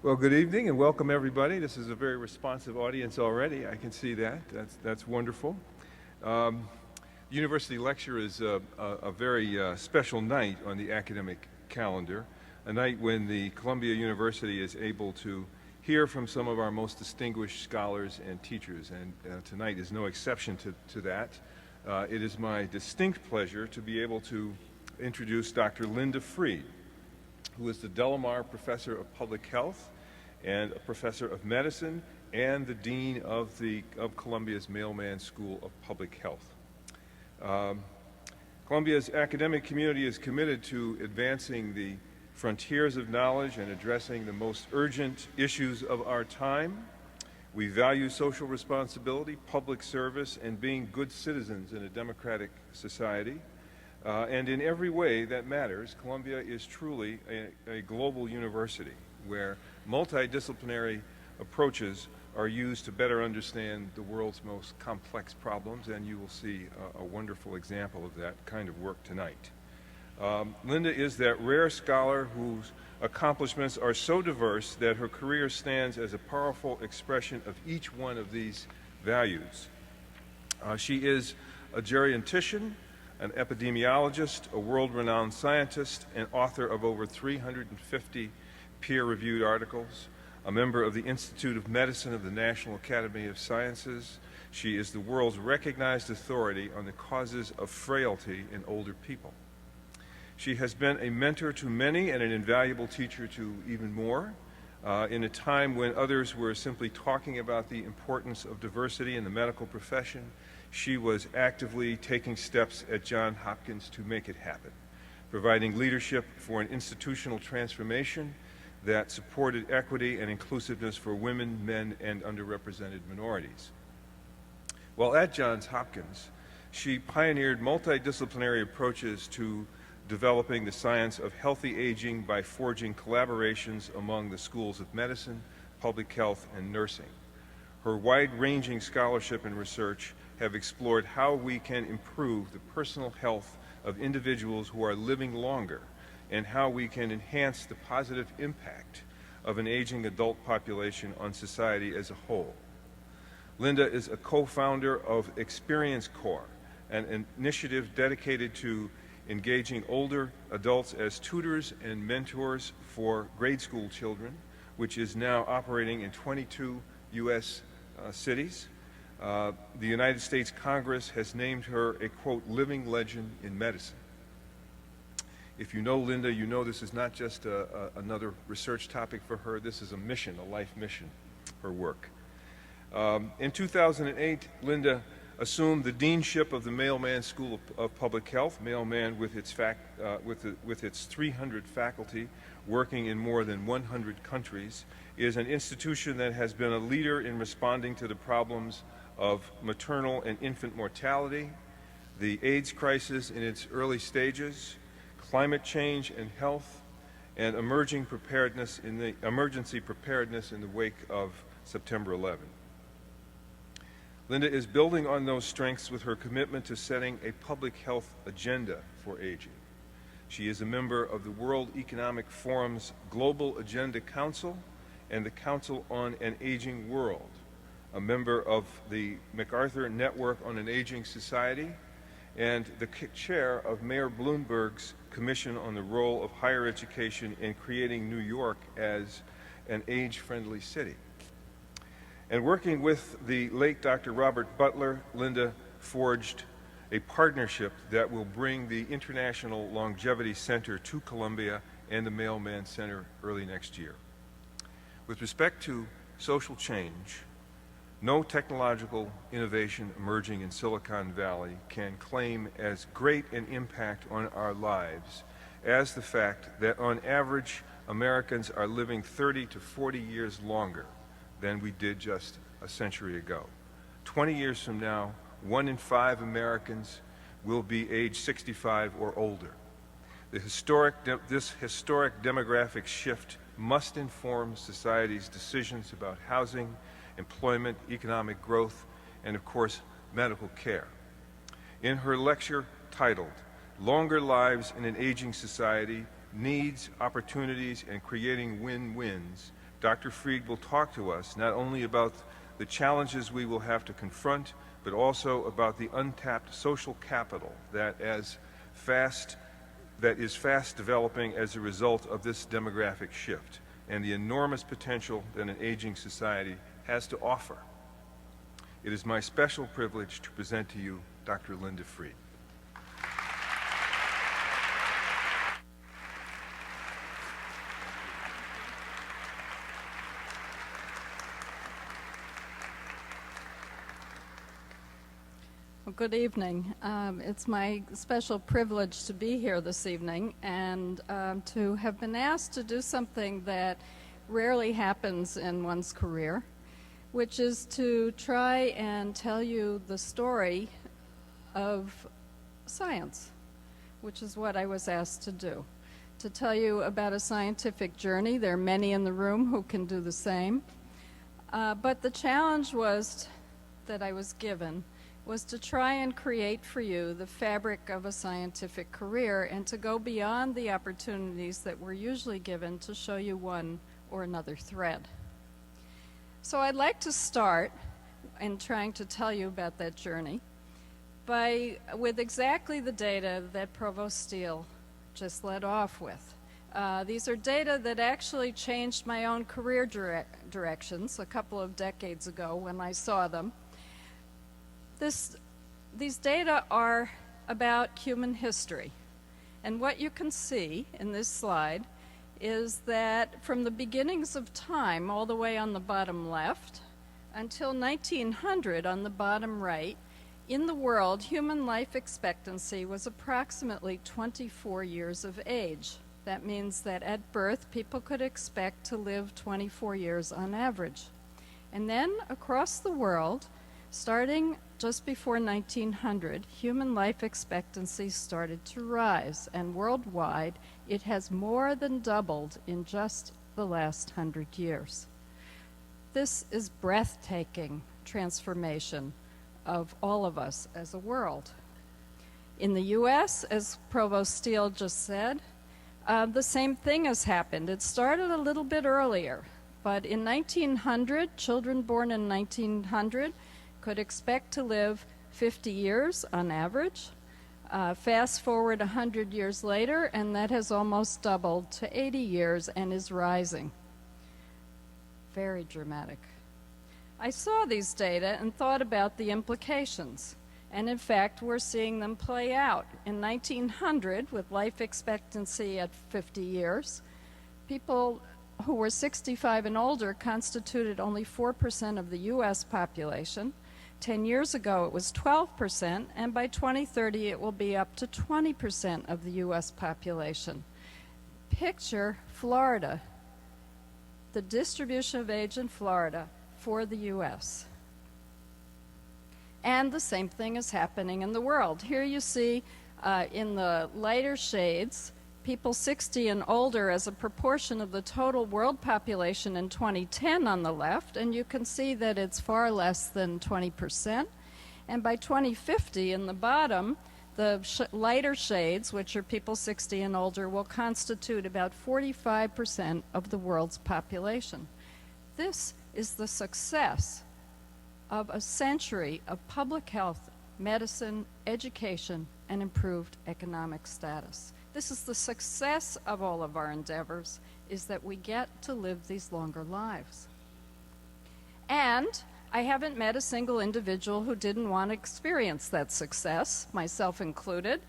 Well, good evening and welcome everybody. This is a very responsive audience already. I can see that. That's wonderful. University lecture is a very special night on the academic calendar, a night when the Columbia University is able to hear from some of our most distinguished scholars and teachers, and tonight is no exception to that. It is my distinct pleasure to be able to introduce Dr. Linda Freed, who is the Delamar Professor of Public Health and a Professor of Medicine and the Dean of Columbia's Mailman School of Public Health. Columbia's academic community is committed to advancing the frontiers of knowledge and addressing the most urgent issues of our time. We value social responsibility, public service, and being good citizens in a democratic society. And in every way that matters, Columbia is truly a global university where multidisciplinary approaches are used to better understand the world's most complex problems, and you will see a wonderful example of that kind of work tonight. Linda is that rare scholar whose accomplishments are so diverse that her career stands as a powerful expression of each one of these values. She is a geriatrician, an epidemiologist, a world-renowned scientist, and author of over 350 peer-reviewed articles, a member of the Institute of Medicine of the National Academy of Sciences. She is the world's recognized authority on the causes of frailty in older people. She has been a mentor to many and an invaluable teacher to even more. In a time when others were simply talking about the importance of diversity in the medical profession, she was actively taking steps at Johns Hopkins to make it happen, providing leadership for an institutional transformation that supported equity and inclusiveness for women, men, and underrepresented minorities. While at Johns Hopkins, she pioneered multidisciplinary approaches to developing the science of healthy aging by forging collaborations among the schools of medicine, public health, and nursing. Her wide-ranging scholarship and research have explored how we can improve the personal health of individuals who are living longer and how we can enhance the positive impact of an aging adult population on society as a whole. Linda is a co-founder of ExperienceCore, an initiative dedicated to engaging older adults as tutors and mentors for grade school children, which is now operating in 22 U.S. cities. The United States Congress has named her a, quote, living legend in medicine. If you know Linda, you know this is not just another research topic for her. This is a mission, a life mission, her work. In 2008, Linda assumed the deanship of the Mailman School of Public Health. Mailman, with its 300 faculty working in more than 100 countries, is an institution that has been a leader in responding to the problems of maternal and infant mortality, the AIDS crisis in its early stages, climate change and health, and emergency preparedness in the wake of September 11. Linda is building on those strengths with her commitment to setting a public health agenda for aging. She is a member of the World Economic Forum's Global Agenda Council and the Council on an Aging World, a member of the MacArthur Network on an Aging Society, and the chair of Mayor Bloomberg's Commission on the Role of Higher Education in Creating New York as an Age-Friendly City. And working with the late Dr. Robert Butler, Linda forged a partnership that will bring the International Longevity Center to Columbia and the Mailman Center early next year. With respect to social change, no technological innovation emerging in Silicon Valley can claim as great an impact on our lives as the fact that on average Americans are living 30 to 40 years longer than we did just a century ago. 20 years from now, 1 in 5 Americans will be age 65 or older. This historic demographic shift must inform society's decisions about housing, employment, economic growth, and of course, medical care. In her lecture titled, Longer Lives in an Aging Society, Needs, Opportunities, and Creating Win-Wins, Dr. Fried will talk to us not only about the challenges we will have to confront, but also about the untapped social capital that is fast developing as a result of this demographic shift, and the enormous potential that an aging society has to offer. It is my special privilege to present to you Dr. Linda Fried. Well, good evening. It's my special privilege to be here this evening and to have been asked to do something that rarely happens in one's career, which is to try and tell you the story of science, which is what I was asked to do. To tell you about a scientific journey. There are many in the room who can do the same. But the challenge that I was given was to try and create for you the fabric of a scientific career and to go beyond the opportunities that we're usually given to show you one or another thread. So I'd like to start in trying to tell you about that journey with exactly the data that Provost Steele just led off with. These are data that actually changed my own career directions a couple of decades ago when I saw them. These data are about human history, and what you can see in this slide is that from the beginnings of time, all the way on the bottom left, until 1900 on the bottom right, in the world, human life expectancy was approximately 24 years of age. That means that at birth, people could expect to live 24 years on average. And then across the world, starting just before 1900, human life expectancy started to rise, and worldwide, it has more than doubled in just the last 100 years. This is breathtaking transformation of all of us as a world. In the U.S., as Provost Steele just said, the same thing has happened. It started a little bit earlier, but in 1900, children born in 1900 could expect to live 50 years on average. Fast forward 100 years later, and that has almost doubled to 80 years and is rising. Very dramatic. I saw these data and thought about the implications. And in fact, we're seeing them play out. In 1900, with life expectancy at 50 years, people who were 65 and older constituted only 4% of the U.S. population. 10 years ago, it was 12%, and by 2030, it will be up to 20% of the U.S. population. Picture Florida, the distribution of age in Florida for the U.S. And the same thing is happening in the world. Here you see in the lighter shades, people 60 and older as a proportion of the total world population in 2010 on the left, and you can see that it's far less than 20%. And by 2050 in the bottom, the lighter shades, which are people 60 and older, will constitute about 45% of the world's population. This is the success of a century of public health, medicine, education, and improved economic status. This is the success of all of our endeavors, is that we get to live these longer lives. And I haven't met a single individual who didn't want to experience that success, myself included.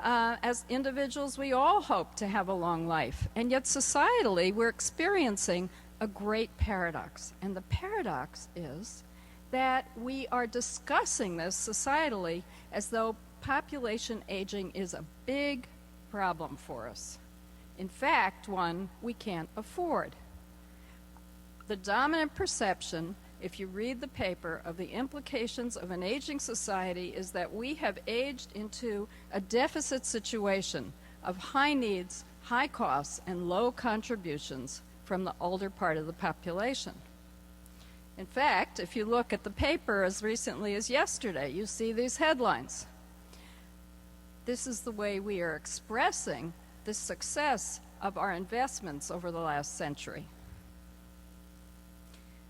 As individuals, we all hope to have a long life, and yet societally, we're experiencing a great paradox. And the paradox is that we are discussing this societally as though population aging is a big problem for us. In fact, one we can't afford. The dominant perception, if you read the paper, of the implications of an aging society is that we have aged into a deficit situation of high needs, high costs, and low contributions from the older part of the population. In fact, if you look at the paper as recently as yesterday, you see these headlines. This is the way we are expressing the success of our investments over the last century.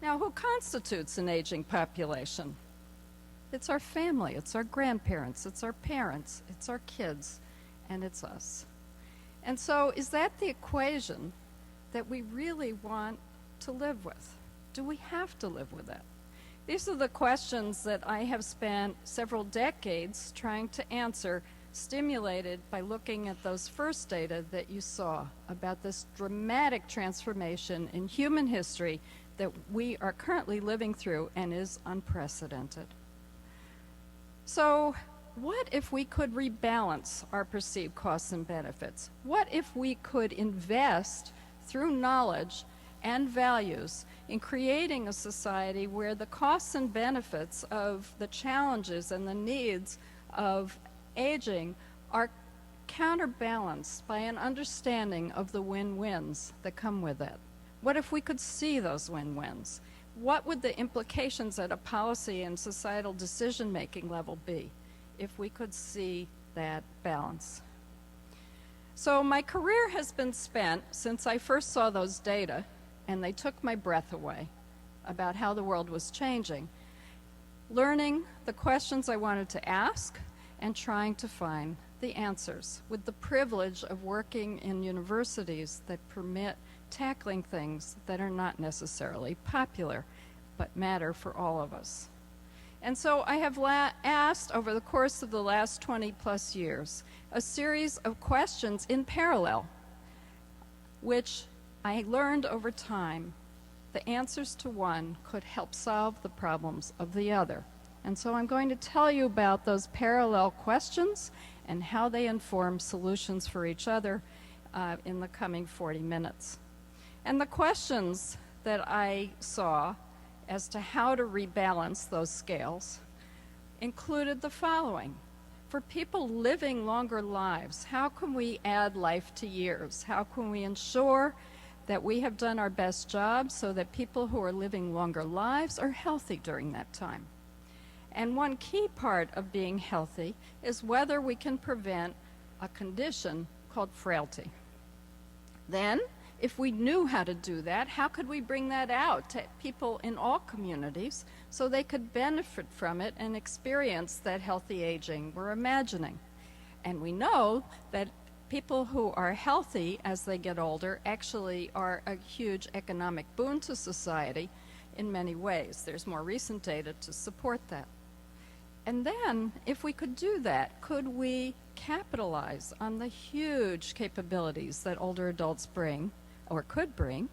Now, who constitutes an aging population? It's our family, it's our grandparents, it's our parents, it's our kids, and it's us. And so, is that the equation that we really want to live with? Do we have to live with that? These are the questions that I have spent several decades trying to answer, stimulated by looking at those first data that you saw about this dramatic transformation in human history that we are currently living through and is unprecedented. So, what if we could rebalance our perceived costs and benefits? What if we could invest through knowledge and values in creating a society where the costs and benefits of the challenges and the needs of aging are counterbalanced by an understanding of the win-wins that come with it? What if we could see those win-wins? What would the implications at a policy and societal decision-making level be if we could see that balance? So my career has been spent since I first saw those data, and they took my breath away about how the world was changing, learning the questions I wanted to ask and trying to find the answers, with the privilege of working in universities that permit tackling things that are not necessarily popular, but matter for all of us. And so I have asked over the course of the last 20 plus years a series of questions in parallel, which I learned over time the answers to one could help solve the problems of the other. And so I'm going to tell you about those parallel questions and how they inform solutions for each other in the coming 40 minutes. And the questions that I saw as to how to rebalance those scales included the following. For people living longer lives, how can we add life to years? How can we ensure that we have done our best job so that people who are living longer lives are healthy during that time? And one key part of being healthy is whether we can prevent a condition called frailty. Then, if we knew how to do that, how could we bring that out to people in all communities so they could benefit from it and experience that healthy aging we're imagining? And we know that people who are healthy as they get older actually are a huge economic boon to society in many ways. There's more recent data to support that. And then, if we could do that, could we capitalize on the huge capabilities that older adults bring, or could bring,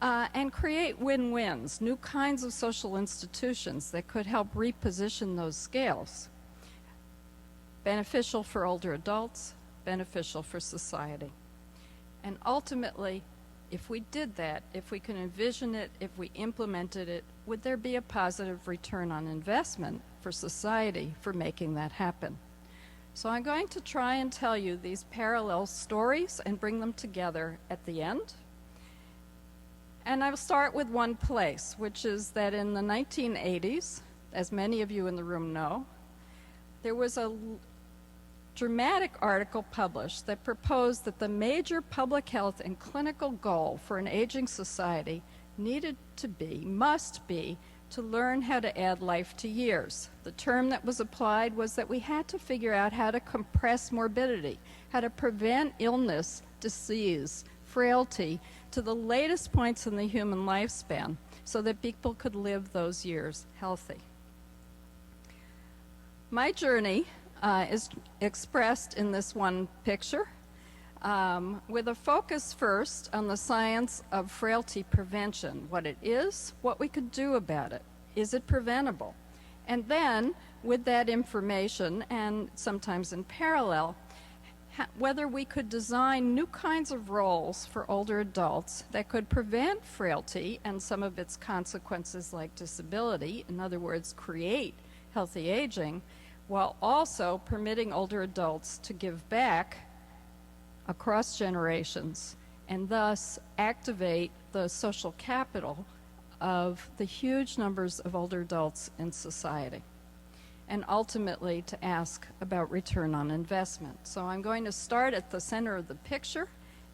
and create win-wins, new kinds of social institutions that could help reposition those scales? Beneficial for older adults, beneficial for society. And ultimately, if we did that, if we could envision it, if we implemented it, would there be a positive return on investment for society for making that happen? So I'm going to try and tell you these parallel stories and bring them together at the end. And I'll start with one place, which is that in the 1980s, as many of you in the room know, there was a dramatic article published that proposed that the major public health and clinical goal for an aging society must be to learn how to add life to years. The term that was applied was that we had to figure out how to compress morbidity, how to prevent illness, disease, frailty to the latest points in the human lifespan so that people could live those years healthy. My journey is expressed in this one picture, with a focus first on the science of frailty prevention, what it is, what we could do about it, is it preventable? And then, with that information, and sometimes in parallel, whether we could design new kinds of roles for older adults that could prevent frailty and some of its consequences like disability, in other words, create healthy aging, while also permitting older adults to give back across generations and thus activate the social capital of the huge numbers of older adults in society, and ultimately to ask about return on investment. So I'm going to start at the center of the picture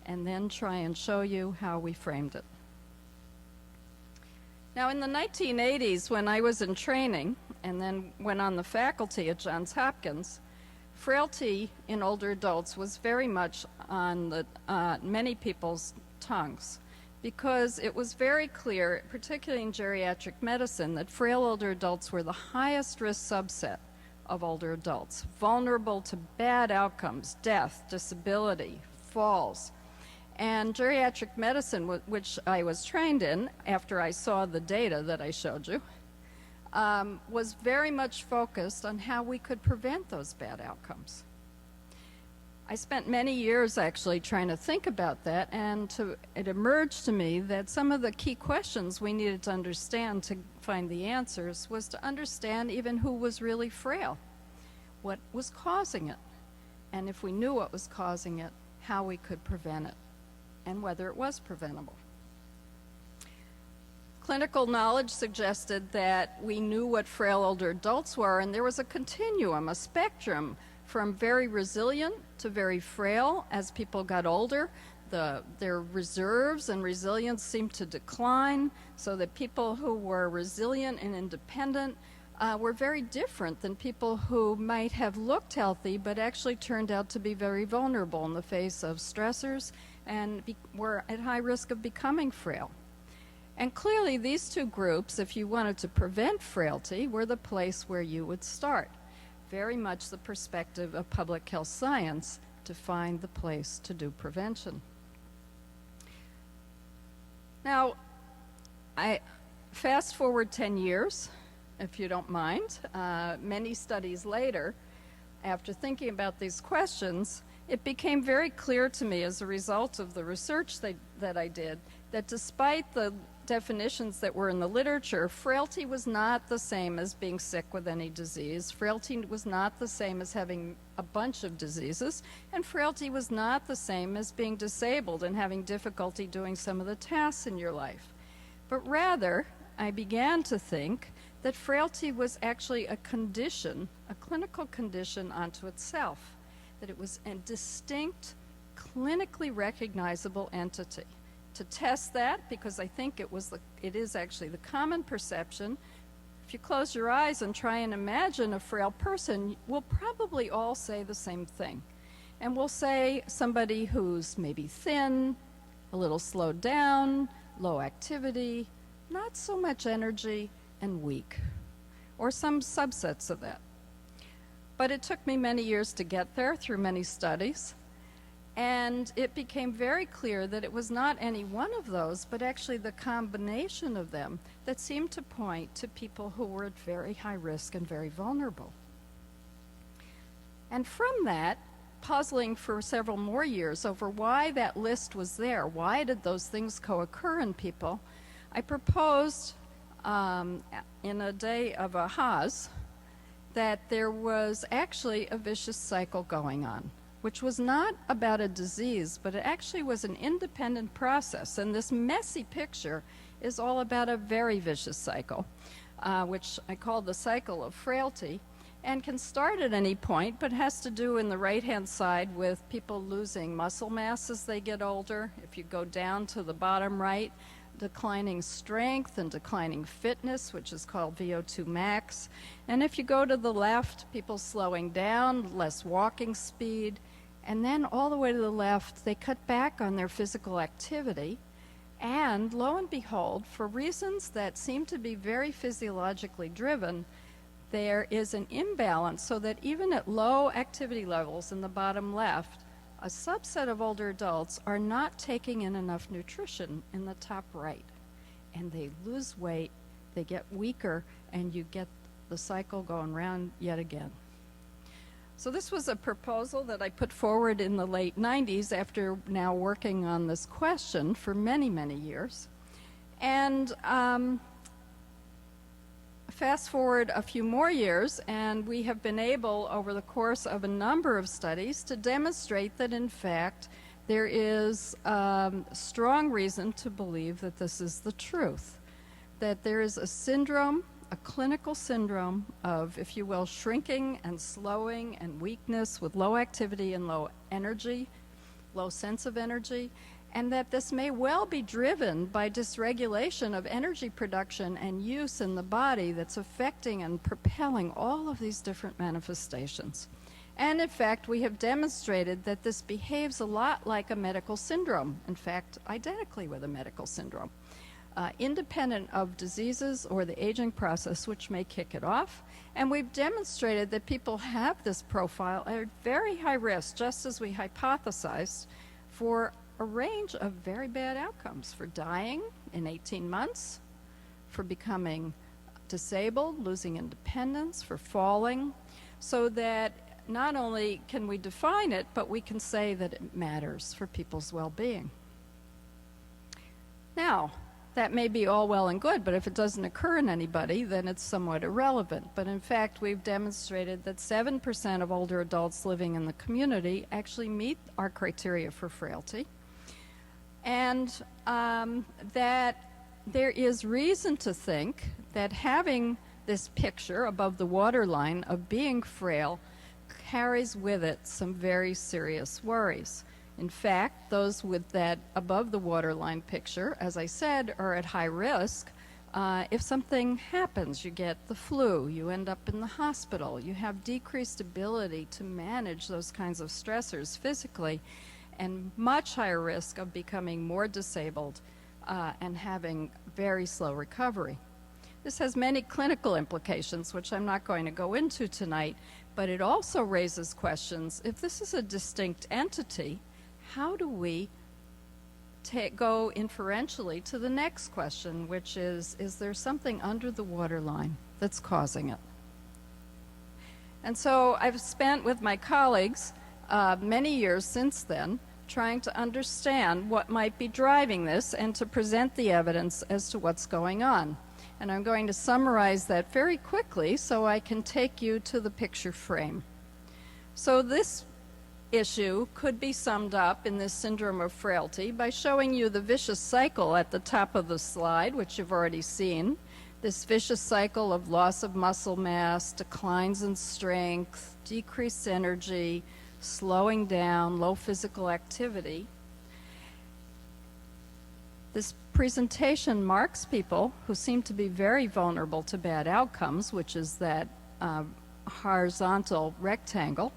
and then try and show you how we framed it. Now, in the 1980s, when I was in training and then went on the faculty at Johns Hopkins, frailty in older adults was very much on many people's tongues, because it was very clear, particularly in geriatric medicine, that frail older adults were the highest risk subset of older adults, vulnerable to bad outcomes, death, disability, falls. And geriatric medicine, which I was trained in after I saw the data that I showed you, was very much focused on how we could prevent those bad outcomes. I spent many years actually trying to think about that, and it emerged to me that some of the key questions we needed to understand to find the answers was to understand even who was really frail, what was causing it, and if we knew what was causing it, how we could prevent it, and whether it was preventable. Clinical knowledge suggested that we knew what frail older adults were, and there was a continuum, a spectrum, from very resilient to very frail. As people got older, their reserves and resilience seemed to decline, so that people who were resilient and independent were very different than people who might have looked healthy but actually turned out to be very vulnerable in the face of stressors and were at high risk of becoming frail. And clearly these two groups, if you wanted to prevent frailty, were the place where you would start. Very much the perspective of public health science to find the place to do prevention. Now, I fast forward 10 years, if you don't mind. Many studies later, after thinking about these questions, it became very clear to me as a result of the research that I did that despite the definitions that were in the literature, frailty was not the same as being sick with any disease. Frailty was not the same as having a bunch of diseases, and frailty was not the same as being disabled and having difficulty doing some of the tasks in your life. But rather, I began to think that frailty was actually a condition, a clinical condition unto itself, that it was a distinct, clinically recognizable entity. To test that, because I think it is actually the common perception, if you close your eyes and try and imagine a frail person, we'll probably all say the same thing. And we'll say somebody who's maybe thin, a little slowed down, low activity, not so much energy, and weak, or some subsets of that. But it took me many years to get there through many studies. And it became very clear that it was not any one of those, but actually the combination of them that seemed to point to people who were at very high risk and very vulnerable. And from that, puzzling for several more years over why that list was there, why did those things co-occur in people, I proposed in a day of ahas that there was actually a vicious cycle going on, which was not about a disease, but it actually was an independent process. And this messy picture is all about a very vicious cycle, which I call the cycle of frailty, and can start at any point, but has to do in the right-hand side with people losing muscle mass as they get older. If you go down to the bottom right, declining strength and declining fitness, which is called VO2 max. And if you go to the left, people slowing down, less walking speed. And then all the way to the left, they cut back on their physical activity. And lo and behold, for reasons that seem to be very physiologically driven, there is an imbalance so that even at low activity levels in the bottom left, a subset of older adults are not taking in enough nutrition in the top right. And they lose weight, they get weaker, and you get the cycle going round yet again. So this was a proposal that I put forward in the late 90s after now working on this question for many, many years. And fast forward a few more years, and we have been able, over the course of a number of studies, to demonstrate that, in fact, there is strong reason to believe that this is the truth, that there is a syndrome, a clinical syndrome of, if you will, shrinking and slowing and weakness with low activity and low energy, low sense of energy, and that this may well be driven by dysregulation of energy production and use in the body that's affecting and propelling all of these different manifestations. And in fact, we have demonstrated that this behaves a lot like a medical syndrome, in fact, identically with a medical syndrome, independent of diseases or the aging process which may kick it off. And we've demonstrated that people have this profile at very high risk, just as we hypothesized, for a range of very bad outcomes, for dying in 18 months, for becoming disabled, losing independence, for falling, so that not only can we define it, but we can say that it matters for people's well-being. Now, that may be all well and good, but if it doesn't occur in anybody, then it's somewhat irrelevant. But in fact, we've demonstrated that 7% of older adults living in the community actually meet our criteria for frailty, and that there is reason to think that having this picture above the waterline of being frail carries with it some very serious worries. In fact, those with that above the waterline picture, as I said, are at high risk. If something happens, you get the flu, you end up in the hospital, you have decreased ability to manage those kinds of stressors physically, and much higher risk of becoming more disabled and having very slow recovery. This has many clinical implications, which I'm not going to go into tonight, but it also raises questions. If this is a distinct entity, how do we go inferentially to the next question, which is there something under the waterline that's causing it? And so I've spent with my colleagues many years since then trying to understand what might be driving this and to present the evidence as to what's going on. And I'm going to summarize that very quickly so I can take you to the picture frame. So this issue could be summed up in this syndrome of frailty by showing you the vicious cycle at the top of the slide, which you've already seen. This vicious cycle of loss of muscle mass, declines in strength, decreased energy, slowing down, low physical activity. This presentation marks people who seem to be very vulnerable to bad outcomes, which is that horizontal rectangle.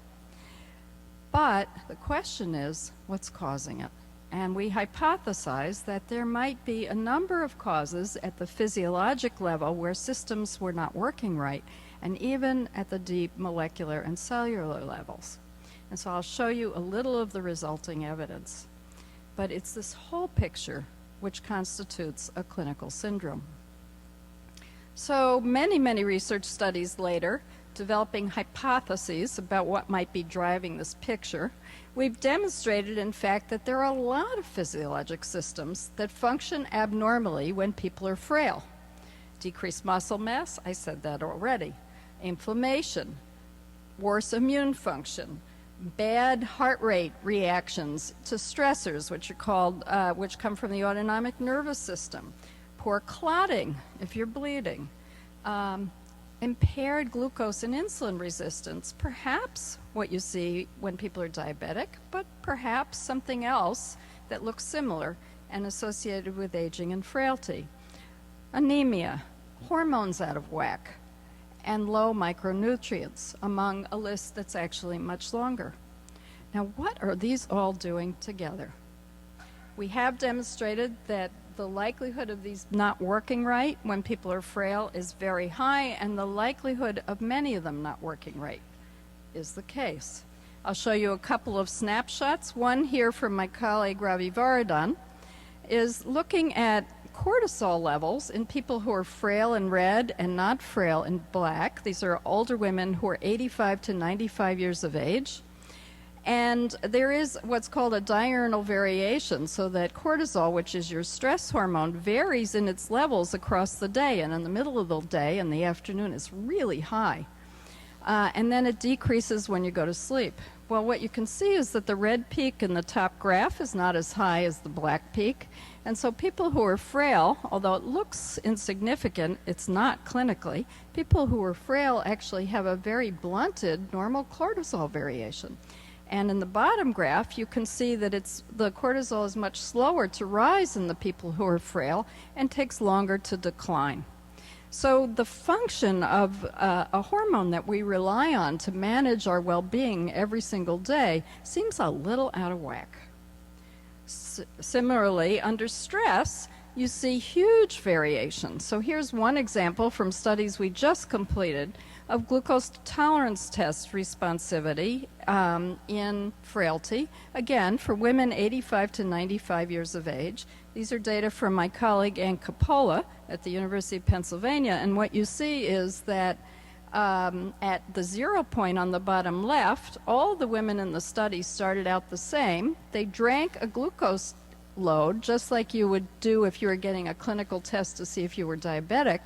But the question is, what's causing it? And we hypothesize that there might be a number of causes at the physiologic level where systems were not working right, and even at the deep molecular and cellular levels. And so I'll show you a little of the resulting evidence. But it's this whole picture which constitutes a clinical syndrome. So many research studies later, developing hypotheses about what might be driving this picture, we've demonstrated, in fact, that there are a lot of physiologic systems that function abnormally when people are frail. Decreased muscle mass, I said that already. Inflammation, worse immune function, bad heart rate reactions to stressors, which are called, which come from the autonomic nervous system, poor clotting if you're bleeding, impaired glucose and insulin resistance, perhaps what you see when people are diabetic, but perhaps something else that looks similar and associated with aging and frailty. Anemia, hormones out of whack, and low micronutrients, among a list that's actually much longer. Now, what are these all doing together? We have demonstrated that the likelihood of these not working right when people are frail is very high, and the likelihood of many of them not working right is the case. I'll show you a couple of snapshots. One here from my colleague Ravi Varadhan is looking at cortisol levels in people who are frail in red and not frail in black. These are older women who are 85 to 95 years of age. And there is what's called a diurnal variation, so that cortisol, which is your stress hormone, varies in its levels across the day, and in the middle of the day and the afternoon it's really high. And then it decreases when you go to sleep. Well, what you can see is that the red peak in the top graph is not as high as the black peak. And so people who are frail, although it looks insignificant, it's not clinically, people who are frail actually have a very blunted normal cortisol variation. And in the bottom graph, you can see that the cortisol is much slower to rise in the people who are frail and takes longer to decline. So the function of a hormone that we rely on to manage our well-being every single day seems a little out of whack. Similarly, under stress, you see huge variations. So here's one example from studies we just completed of glucose tolerance test responsivity in frailty, again, for women 85 to 95 years of age. These are data from my colleague Ann Coppola at the University of Pennsylvania, and what you see is that at the 0 point on the bottom left, all the women in the study started out the same. They drank a glucose load, just like you would do if you were getting a clinical test to see if you were diabetic,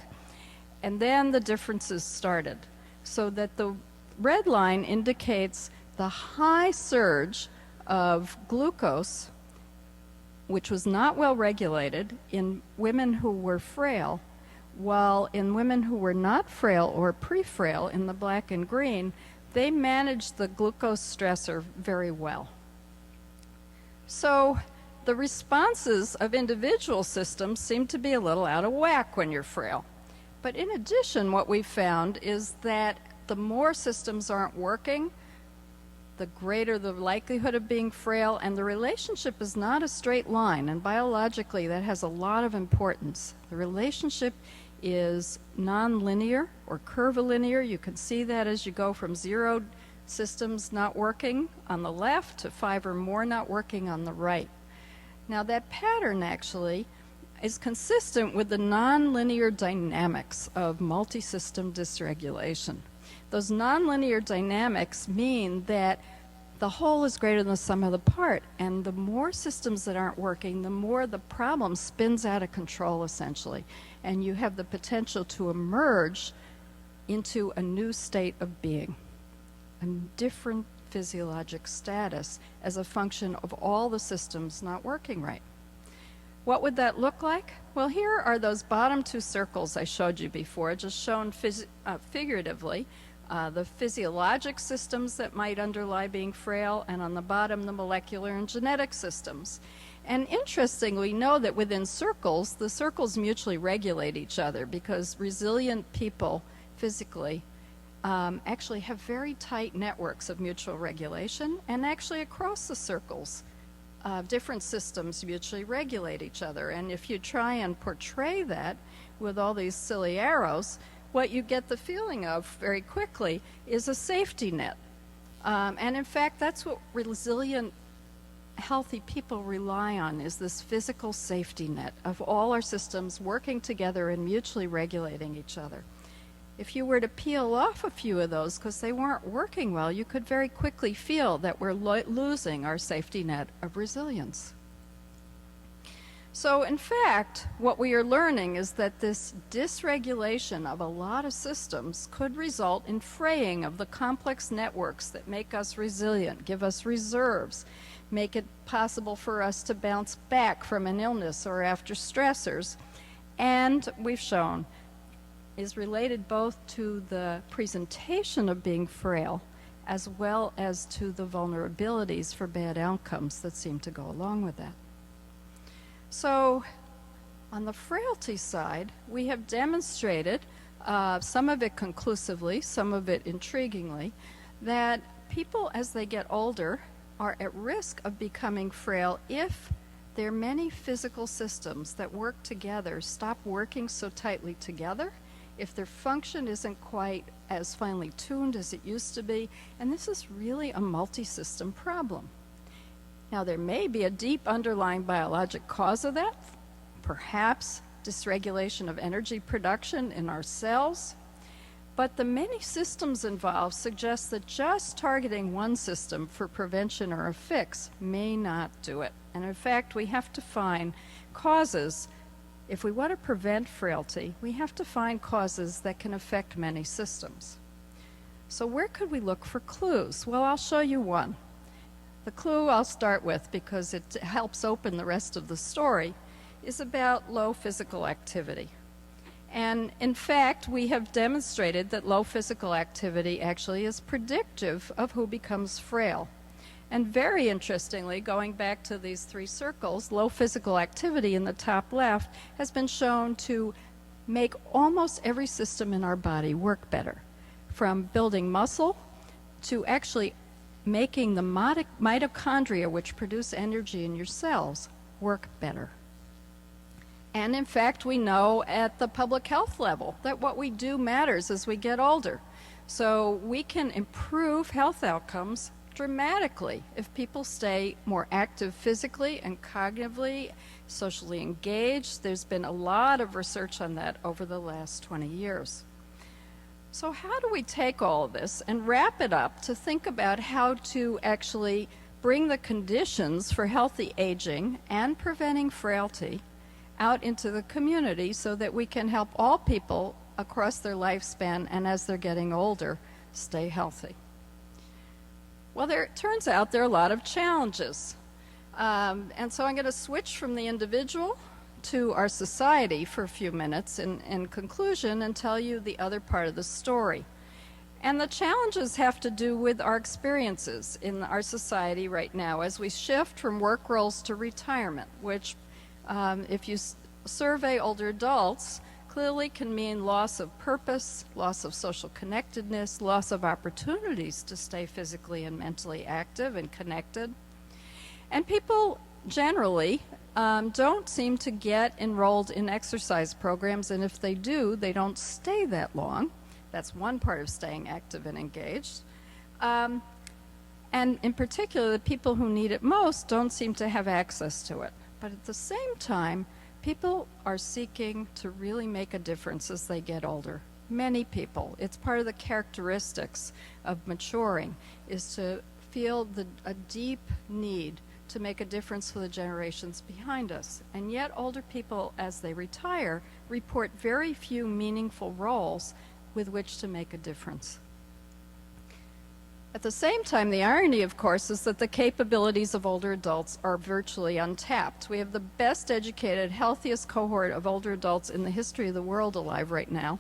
and then the differences started. So that the red line indicates the high surge of glucose, which was not well regulated in women who were frail, while in women who were not frail or pre-frail, in the black and green, they managed the glucose stressor very well. So the responses of individual systems seem to be a little out of whack when you're frail. But in addition, what we found is that the more systems aren't working, the greater the likelihood of being frail, and the relationship is not a straight line, and biologically that has a lot of importance. The relationship is nonlinear or curvilinear. You can see that as you go from 0 systems not working on the left to 5 or more not working on the right. Now that pattern actually is consistent with the nonlinear dynamics of multi-system dysregulation. Those nonlinear dynamics mean that the whole is greater than the sum of the part, and the more systems that aren't working, the more the problem spins out of control, essentially, and you have the potential to emerge into a new state of being, a different physiologic status as a function of all the systems not working right. What would that look like? Well, here are those bottom 2 circles I showed you before, just shown figuratively. The physiologic systems that might underlie being frail, and on the bottom, the molecular and genetic systems. And interestingly, we know that within circles, the circles mutually regulate each other, because resilient people physically actually have very tight networks of mutual regulation, and actually across the circles, different systems mutually regulate each other. And if you try and portray that with all these silly arrows, what you get the feeling of very quickly is a safety net. And in fact, that's what resilient, healthy people rely on, is this physical safety net of all our systems working together and mutually regulating each other. If you were to peel off a few of those because they weren't working well, you could very quickly feel that we're losing our safety net of resilience. So in fact, what we are learning is that this dysregulation of a lot of systems could result in fraying of the complex networks that make us resilient, give us reserves, make it possible for us to bounce back from an illness or after stressors, and we've shown is related both to the presentation of being frail as well as to the vulnerabilities for bad outcomes that seem to go along with that. So on the frailty side, we have demonstrated, some of it conclusively, some of it intriguingly, that people as they get older are at risk of becoming frail if their many physical systems that work together stop working so tightly together, if their function isn't quite as finely tuned as it used to be, and this is really a multi-system problem. Now, there may be a deep underlying biologic cause of that, perhaps dysregulation of energy production in our cells, but the many systems involved suggest that just targeting one system for prevention or a fix may not do it. And in fact, we have to find causes. If we want to prevent frailty, we have to find causes that can affect many systems. So where could we look for clues? Well, I'll show you one. The clue I'll start with, because it helps open the rest of the story, is about low physical activity. And in fact, we have demonstrated that low physical activity actually is predictive of who becomes frail. And very interestingly, going back to these three circles, low physical activity in the top left has been shown to make almost every system in our body work better, from building muscle to actually making the mitochondria, which produce energy in your cells, work better. And in fact, we know at the public health level that what we do matters as we get older. So we can improve health outcomes dramatically if people stay more active physically and cognitively, socially engaged. There's been a lot of research on that over the last 20 years. So how do we take all of this and wrap it up to think about how to actually bring the conditions for healthy aging and preventing frailty out into the community so that we can help all people across their lifespan and as they're getting older stay healthy? Well, it turns out there are a lot of challenges. And so I'm going to switch from the individual to our society for a few minutes in conclusion and tell you the other part of the story. And the challenges have to do with our experiences in our society right now as we shift from work roles to retirement, which if you survey older adults, clearly can mean loss of purpose, loss of social connectedness, loss of opportunities to stay physically and mentally active and connected. And people generally don't seem to get enrolled in exercise programs, and if they do, they don't stay that long. That's one part of staying active and engaged. And in particular, the people who need it most don't seem to have access to it. But at the same time, people are seeking to really make a difference as they get older. Many people. It's part of the characteristics of maturing, is to feel a deep need to make a difference for the generations behind us. And yet older people, as they retire, report very few meaningful roles with which to make a difference. At the same time, the irony, of course, is that the capabilities of older adults are virtually untapped. We have the best educated, healthiest cohort of older adults in the history of the world alive right now,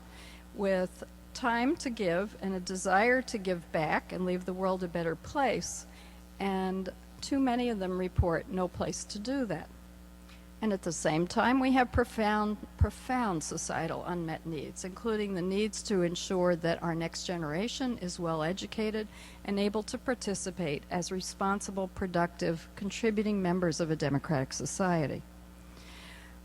with time to give and a desire to give back and leave the world a better place. And too many of them report no place to do that. And at the same time, we have profound societal unmet needs, including the needs to ensure that our next generation is well educated and able to participate as responsible, productive, contributing members of a democratic society.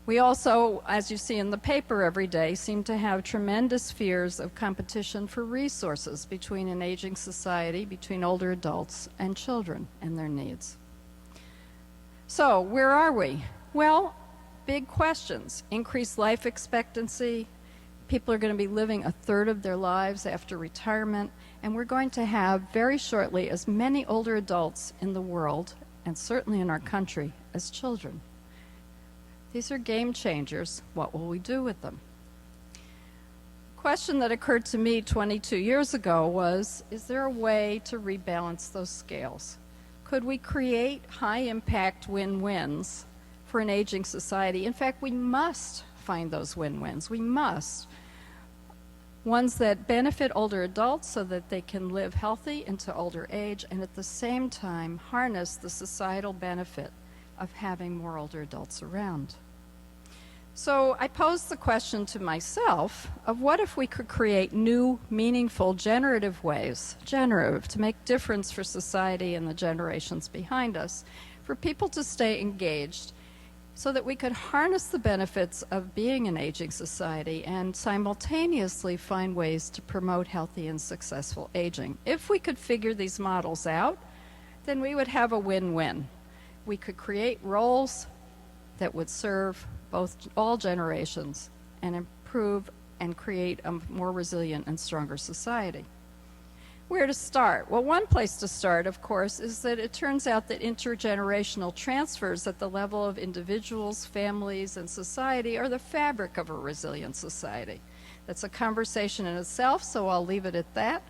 We also, as you see in the paper every day, seem to have tremendous fears of competition for resources between an aging society, between older adults and children and their needs. So, where are we? Well, big questions. Increased life expectancy. People are going to be living a third of their lives after retirement, and we're going to have very shortly as many older adults in the world, and certainly in our country, as children. These are game changers. What will we do with them? A question that occurred to me 22 years ago was, is there a way to rebalance those scales? Could we create high-impact win-wins for an aging society? In fact, we must find those win-wins. We must. Ones that benefit older adults so that they can live healthy into older age and at the same time harness the societal benefit of having more older adults around. So I posed the question to myself of what if we could create new, meaningful, generative ways, to make difference for society and the generations behind us, for people to stay engaged so that we could harness the benefits of being an aging society and simultaneously find ways to promote healthy and successful aging. If we could figure these models out, then we would have a win-win. We could create roles that would serve all generations and improve and create a more resilient and stronger society. Where to start? Well, one place to start, of course, is that it turns out that intergenerational transfers at the level of individuals, families, and society are the fabric of a resilient society. That's a conversation in itself, so I'll leave it at that.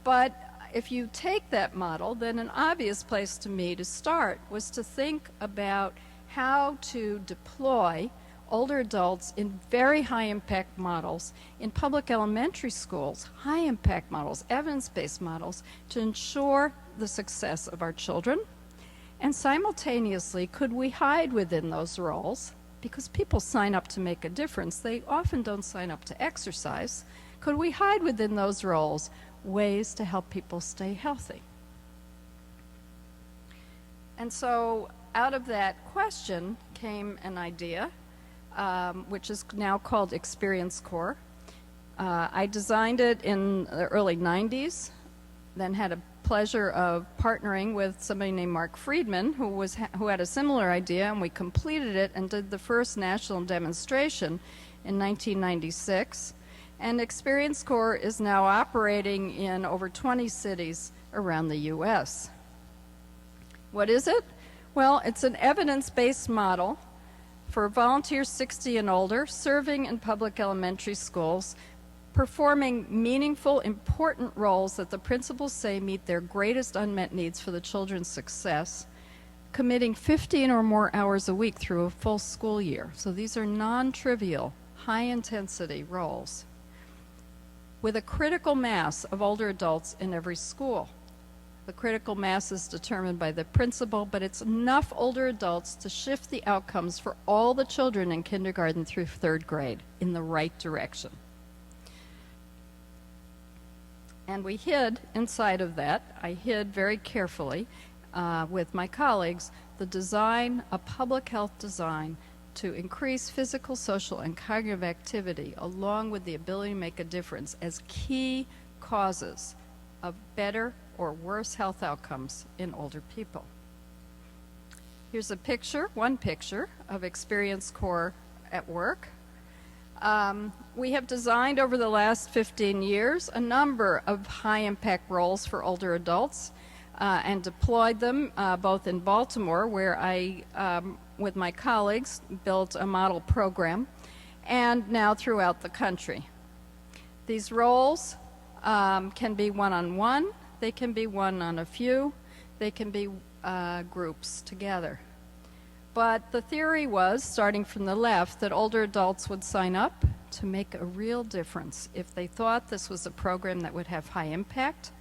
But if you take that model, then an obvious place to me to start was to think about how to deploy older adults in very high-impact models in public elementary schools, high-impact models, evidence-based models, to ensure the success of our children? And simultaneously, could we hide within those roles? Because people sign up to make a difference. They often don't sign up to exercise. Could we hide within those roles ways to help people stay healthy? And so out of that question came an idea, which is now called ExperienceCore. I designed it in the early 90s, then had a pleasure of partnering with somebody named Mark Friedman, who had a similar idea, and we completed it and did the first national demonstration in 1996. And ExperienceCore is now operating in over 20 cities around the U.S. What is it? Well, it's an evidence-based model for volunteers 60 and older serving in public elementary schools, performing meaningful, important roles that the principals say meet their greatest unmet needs for the children's success, committing 15 or more hours a week through a full school year. So these are non-trivial, high-intensity roles, with a critical mass of older adults in every school. The critical mass is determined by the principal, but it's enough older adults to shift the outcomes for all the children in kindergarten through third grade in the right direction. And we hid inside of that, I hid very carefully with my colleagues, the design, a public health design to increase physical, social, and cognitive activity along with the ability to make a difference as key causes of better or worse health outcomes in older people. Here's a picture, one picture of ExperienceCore at work. We have designed over the last 15 years a number of high-impact roles for older adults and deployed them both in Baltimore, where I, with my colleagues, built a model program, and now throughout the country. These roles can be one-on-one, they can be one on a few, they can be groups together. But the theory was, starting from the left, that older adults would sign up to make a real difference if they thought this was a program that would have high impact,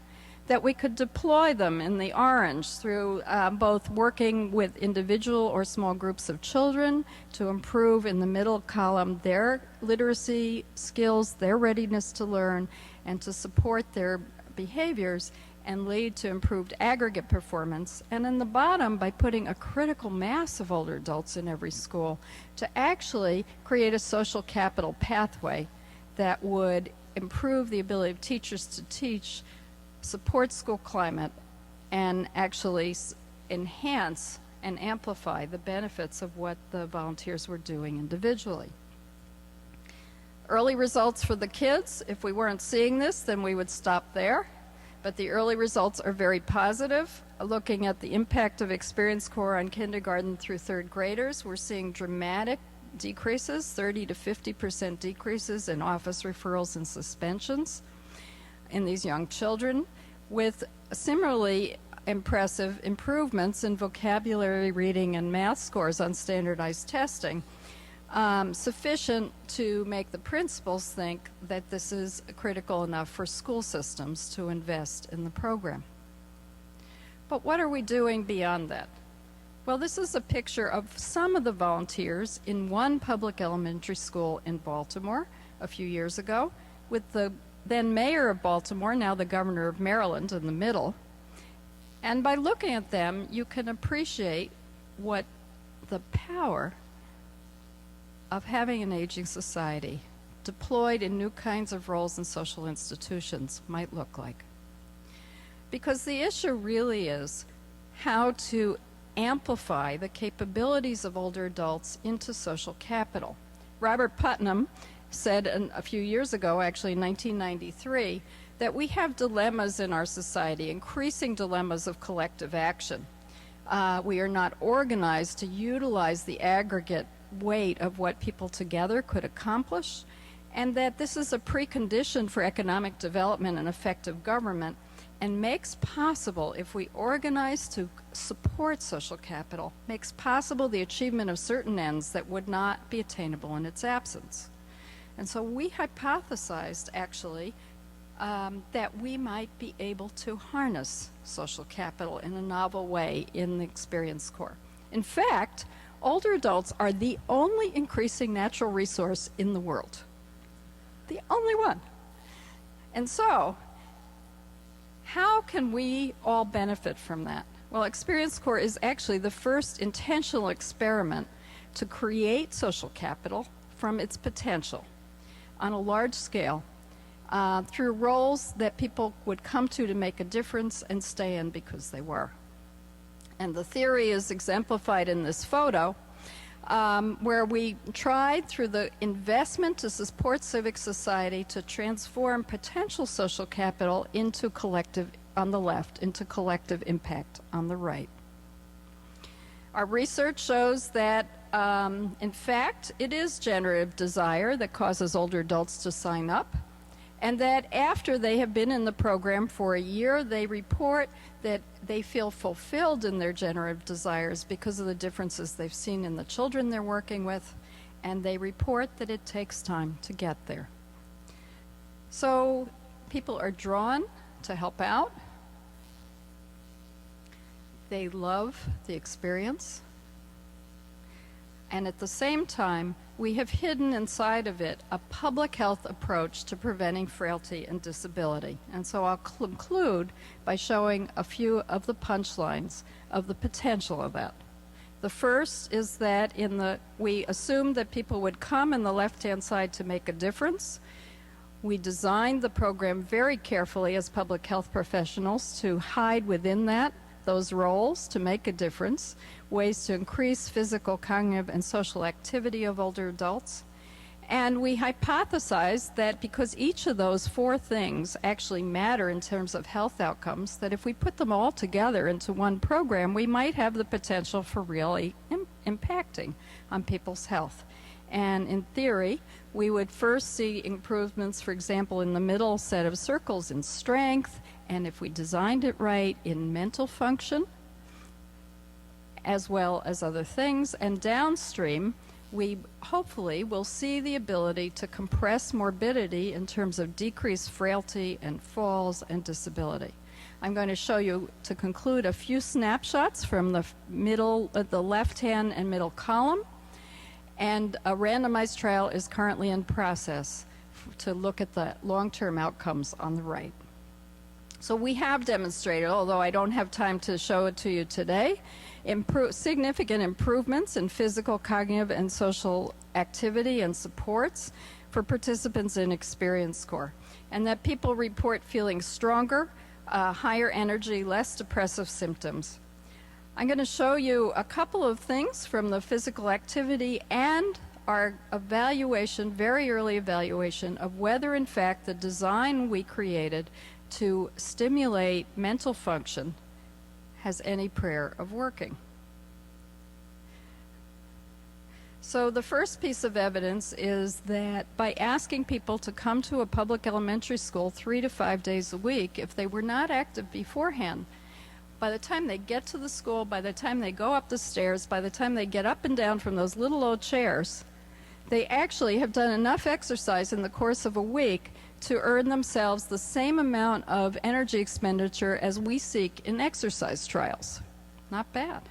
that we could deploy them in the orange through both working with individual or small groups of children to improve in the middle column their literacy skills, their readiness to learn, and to support their behaviors and lead to improved aggregate performance, and in the bottom by putting a critical mass of older adults in every school to actually create a social capital pathway that would improve the ability of teachers to teach, support school climate, and actually enhance and amplify the benefits of what the volunteers were doing individually. Early results for the kids, if we weren't seeing this, then we would stop there. But the early results are very positive. Looking at the impact of ExperienceCore on kindergarten through third graders, we're seeing dramatic decreases, 30 to 50% decreases in office referrals and suspensions in these young children, with similarly impressive improvements in vocabulary, reading, and math scores on standardized testing, sufficient to make the principals think that this is critical enough for school systems to invest in the program. But what are we doing beyond that? Well, this is a picture of some of the volunteers in one public elementary school in Baltimore a few years ago, with the then mayor of Baltimore, now the governor of Maryland, in the middle. And by looking at them, you can appreciate what the power of having an aging society deployed in new kinds of roles in social institutions might look like. Because the issue really is how to amplify the capabilities of older adults into social capital. Robert Putnam said a few years ago, actually in 1993, that we have dilemmas in our society, increasing dilemmas of collective action. We are not organized to utilize the aggregate weight of what people together could accomplish, and that this is a precondition for economic development and effective government, and makes possible, if we organize to support social capital, makes possible the achievement of certain ends that would not be attainable in its absence. And so we hypothesized, actually, that we might be able to harness social capital in a novel way in the ExperienceCore. In fact, older adults are the only increasing natural resource in the world. The only one. And so, how can we all benefit from that? Well, ExperienceCore is actually the first intentional experiment to create social capital from its potential on a large scale through roles that people would come to make a difference and stay in because they were. And the theory is exemplified in this photo, where we tried through the investment to support civic society to transform potential social capital into collective, on the left, into collective impact on the right. Our research shows that, in fact, it is generative desire that causes older adults to sign up, and that after they have been in the program for a year, they report that they feel fulfilled in their generative desires because of the differences they've seen in the children they're working with, and they report that it takes time to get there. So people are drawn to help out. They love the experience. And at the same time, we have hidden inside of it a public health approach to preventing frailty and disability. And so I'll conclude by showing a few of the punchlines of the potential of that. The first is that we assumed that people would come in the left-hand side to make a difference. We designed the program very carefully as public health professionals to hide within those roles to make a difference, ways to increase physical, cognitive, and social activity of older adults. And we hypothesized that because each of those four things actually matter in terms of health outcomes, that if we put them all together into one program, we might have the potential for really impacting on people's health. And in theory, we would first see improvements, for example, in the middle set of circles in strength, and if we designed it right, in mental function, as well as other things. And downstream, we hopefully will see the ability to compress morbidity in terms of decreased frailty and falls and disability. I'm going to show you, to conclude, a few snapshots from the left-hand and middle column. And a randomized trial is currently in process to look at the long-term outcomes on the right. So we have demonstrated, although I don't have time to show it to you today, significant improvements in physical, cognitive, and social activity and supports for participants in ExperienceCore, and that people report feeling stronger, higher energy, less depressive symptoms. I'm going to show you a couple of things from the physical activity and our evaluation, very early evaluation, of whether in fact the design we created to stimulate mental function has any prayer of working. So the first piece of evidence is that by asking people to come to a public elementary school 3 to 5 days a week, if they were not active beforehand, by the time they get to the school, by the time they go up the stairs, by the time they get up and down from those little old chairs, they actually have done enough exercise in the course of a week to earn themselves the same amount of energy expenditure as we seek in exercise trials. Not bad.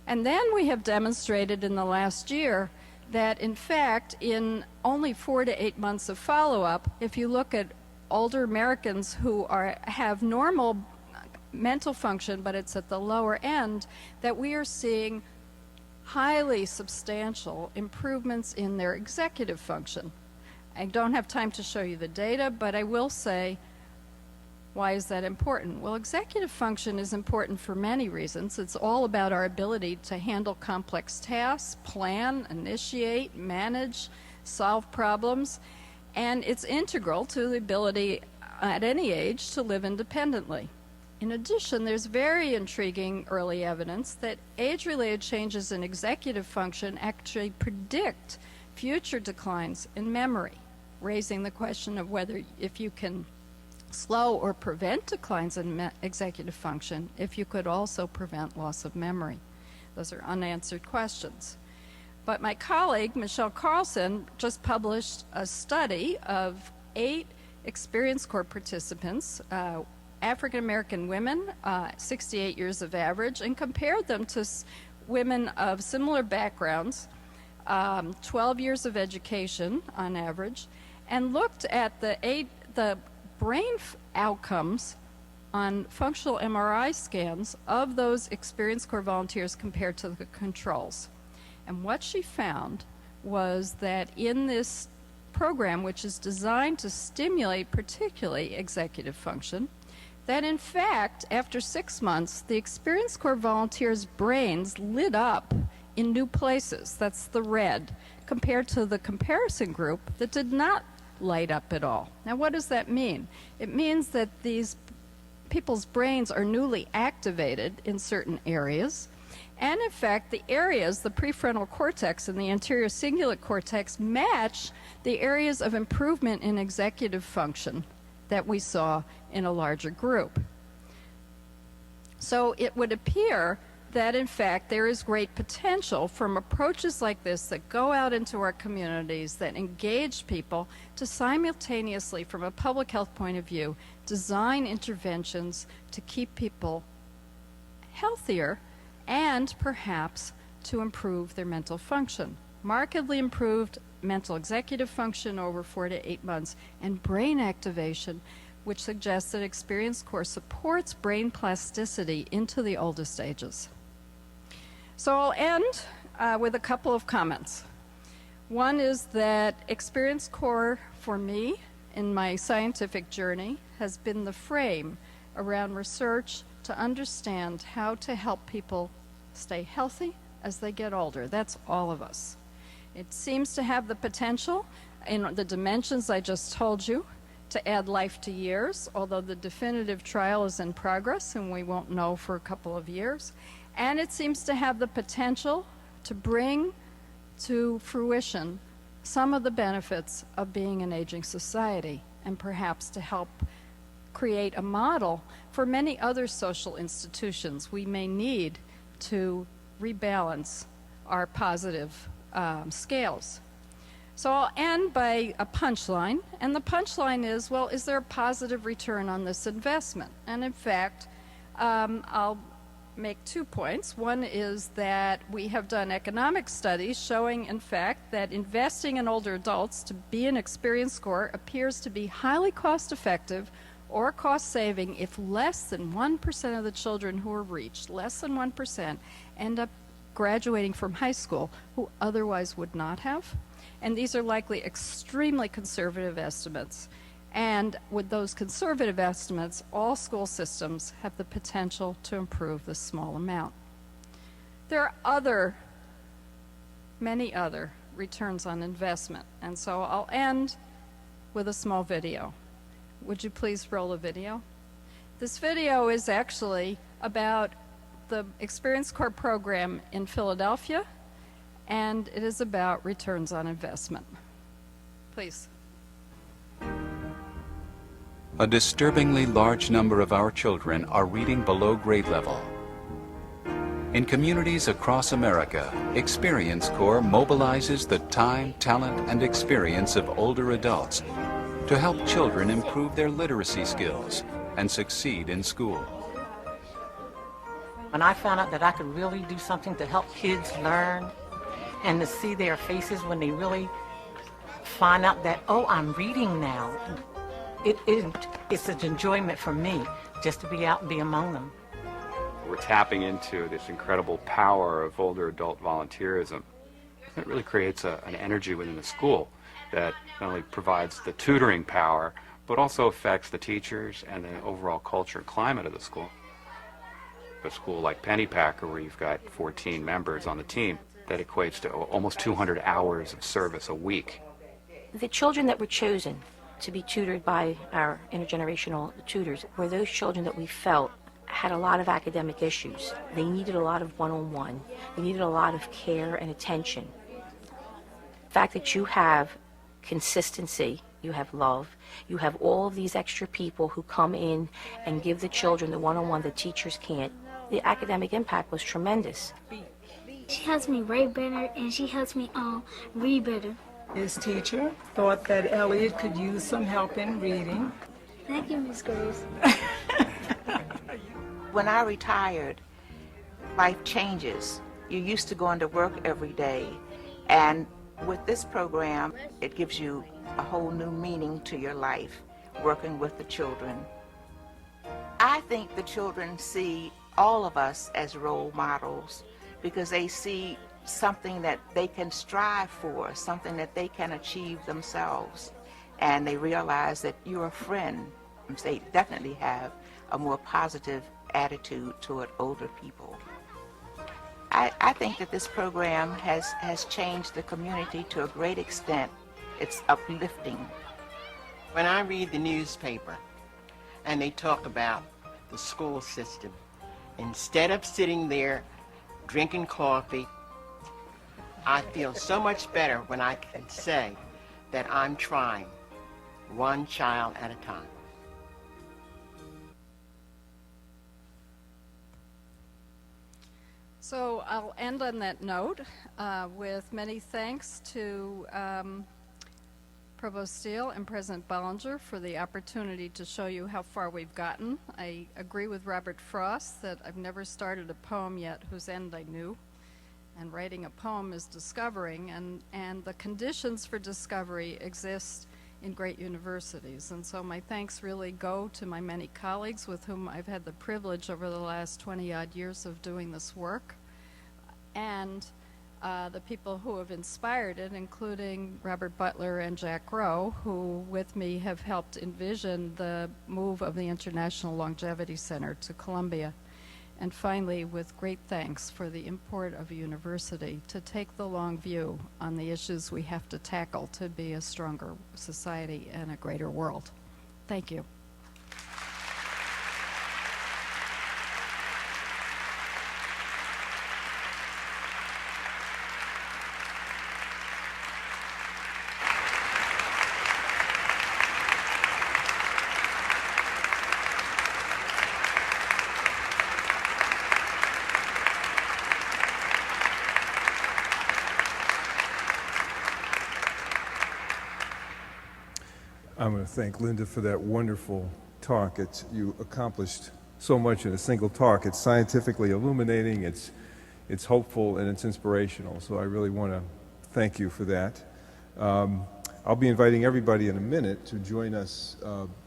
And then we have demonstrated in the last year that, in fact, in only 4 to 8 months of follow-up, if you look at older Americans who have normal mental function, but it's at the lower end, that we are seeing highly substantial improvements in their executive function. I don't have time to show you the data, but I will say, why is that important? Well, executive function is important for many reasons. It's all about our ability to handle complex tasks, plan, initiate, manage, solve problems, and it's integral to the ability at any age to live independently. In addition, there's very intriguing early evidence that age-related changes in executive function actually predict future declines in memory, raising the question of whether, if you can slow or prevent declines in executive function if you could also prevent loss of memory? Those are unanswered questions. But my colleague, Michelle Carlson, just published a study of 8 ExperienceCore participants, African American women, 68 years of average, and compared them to women of similar backgrounds, 12 years of education on average, and looked at the brain outcomes on functional MRI scans of those ExperienceCore volunteers compared to the controls. And what she found was that in this program, which is designed to stimulate particularly executive function, that in fact, after 6 months, the ExperienceCore volunteers' brains lit up in new places, that's the red, compared to the comparison group that did not light up at all. Now, what does that mean? It means that these people's brains are newly activated in certain areas, and in fact, the areas, the prefrontal cortex and the anterior cingulate cortex, match the areas of improvement in executive function that we saw in a larger group. So it would appear that in fact there is great potential from approaches like this that go out into our communities, that engage people, to simultaneously, from a public health point of view, design interventions to keep people healthier and perhaps to improve their mental function. Markedly improved mental executive function over 4 to 8 months, and brain activation, which suggests that ExperienceCore supports brain plasticity into the oldest ages. So I'll end with a couple of comments. One is that ExperienceCore, for me, in my scientific journey, has been the frame around research to understand how to help people stay healthy as they get older. That's all of us. It seems to have the potential, in the dimensions I just told you, to add life to years, although the definitive trial is in progress and we won't know for a couple of years. And it seems to have the potential to bring to fruition some of the benefits of being an aging society, and perhaps to help create a model for many other social institutions we may need to rebalance our positive scales. So I'll end by a punchline, and the punchline is, well, is there a positive return on this investment? And in fact, I'll make 2 points. One is that we have done economic studies showing, in fact, that investing in older adults to be an ExperienceCore appears to be highly cost-effective or cost-saving if less than 1% of the children who are reached, less than 1%, end up graduating from high school who otherwise would not have. And these are likely extremely conservative estimates. And with those conservative estimates, all school systems have the potential to improve this small amount. There are many other returns on investment. And so I'll end with a small video. Would you please roll a video? This video is actually about the ExperienceCore program in Philadelphia, and it is about returns on investment. Please. A disturbingly large number of our children are reading below grade level. In communities across America, ExperienceCore mobilizes the time, talent, and experience of older adults to help children improve their literacy skills and succeed in school. When I found out that I could really do something to help kids learn, and to see their faces when they really find out that, oh, I'm reading now, it's an enjoyment for me just to be out and be among them. We're tapping into this incredible power of older adult volunteerism. It really creates an energy within the school that not only provides the tutoring power, but also affects the teachers and the overall culture and climate of the school. A school like Pennypacker, where you've got 14 members on the team, that equates to almost 200 hours of service a week. The children that were chosen to be tutored by our intergenerational tutors were those children that we felt had a lot of academic issues. They needed a lot of one-on-one. They needed a lot of care and attention. The fact that you have consistency you have love, you have all of these extra people who come in and give the children the one-on-one the teachers can't. The academic impact was tremendous. She helps me write better, and she helps me read better. His teacher thought that Elliot could use some help in reading. Thank you, Miss Grace. When I retired, life changes. You're used to going to work every day, and with this program, it gives you a whole new meaning to your life, working with the children. I think the children see all of us as role models because they see something that they can strive for, something that they can achieve themselves, and they realize that you're a friend. They definitely have a more positive attitude toward older people. I think that this program has changed the community to a great extent. It's uplifting. When I read the newspaper and they talk about the school system, instead of sitting there drinking coffee, I feel so much better when I can say that I'm trying one child at a time. So I'll end on that note with many thanks to Provost Steele and President Bollinger for the opportunity to show you how far we've gotten. I agree with Robert Frost that I've never started a poem yet whose end I knew. And writing a poem is discovering, and the conditions for discovery exist in great universities. And so my thanks really go to my many colleagues with whom I've had the privilege over the last 20-odd years of doing this work, and the people who have inspired it, including Robert Butler and Jack Rowe, who with me have helped envision the move of the International Longevity Center to Columbia. And finally, with great thanks for the import of a university to take the long view on the issues we have to tackle to be a stronger society and a greater world. Thank you. I'm going to thank Linda for that wonderful talk. You accomplished so much in a single talk. It's scientifically illuminating, it's hopeful, and it's inspirational. So I really want to thank you for that. I'll be inviting everybody in a minute to join us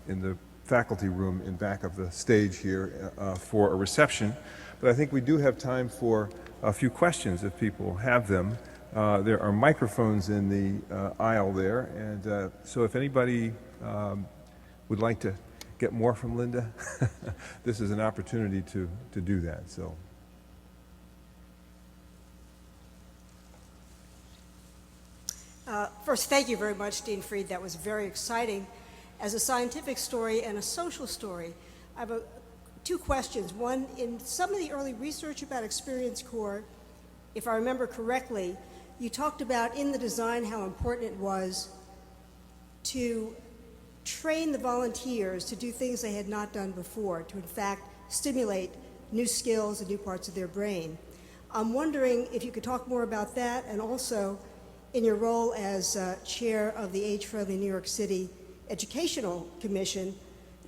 in the faculty room in back of the stage here for a reception. But I think we do have time for a few questions if people have them. There are microphones in the aisle there, and so if anybody would like to get more from Linda, this is an opportunity to do that. So. First, thank you very much, Dean Freed. That was very exciting. As a scientific story and a social story, I have two questions. One, in some of the early research about ExperienceCore, if I remember correctly, you talked about in the design how important it was to train the volunteers to do things they had not done before, to in fact stimulate new skills and new parts of their brain. I'm wondering if you could talk more about that, and also in your role as chair of the Age-Friendly New York City Educational Commission,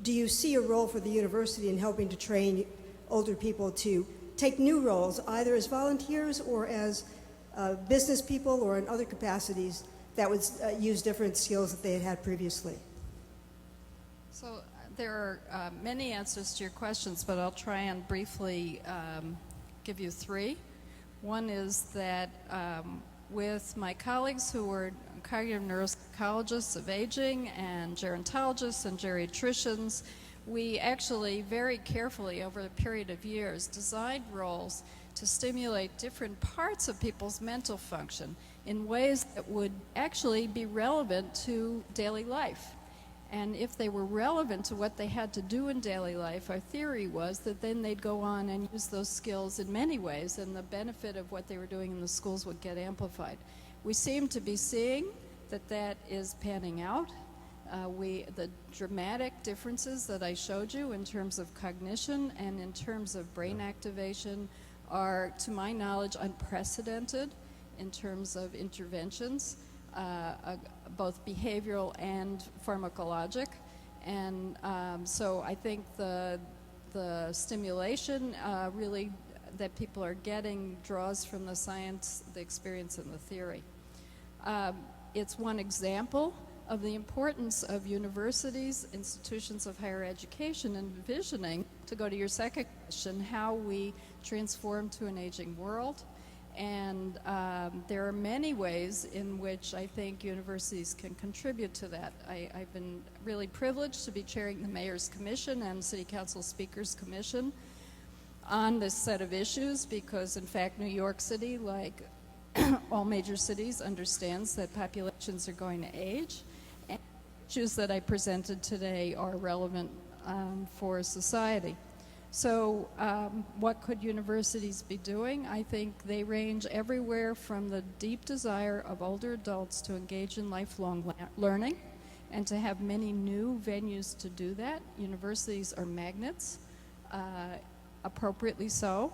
do you see a role for the university in helping to train older people to take new roles, either as volunteers or as business people or in other capacities that would use different skills that they had had previously? So there are many answers to your questions, but I'll try and briefly give you three. One is that with my colleagues who were cognitive neuropsychologists of aging and gerontologists and geriatricians, we actually very carefully over a period of years designed roles to stimulate different parts of people's mental function in ways that would actually be relevant to daily life. And if they were relevant to what they had to do in daily life, our theory was that then they'd go on and use those skills in many ways, and the benefit of what they were doing in the schools would get amplified. We seem to be seeing that that is panning out, The dramatic differences that I showed you in terms of cognition and in terms of brain activation are, to my knowledge, unprecedented in terms of interventions, both behavioral and pharmacologic. And so I think the stimulation really that people are getting draws from the science, the experience, and the theory. It's one example of the importance of universities, institutions of higher education, envisioning, to go to your second question, how we transform to an aging world. And there are many ways in which I think universities can contribute to that. I've been really privileged to be chairing the Mayor's Commission and City Council Speakers Commission on this set of issues because, in fact, New York City, like all major cities, understands that populations are going to age. And issues that I presented today are relevant for society. So what could universities be doing? I think they range everywhere from the deep desire of older adults to engage in lifelong learning and to have many new venues to do that. Universities are magnets, appropriately so,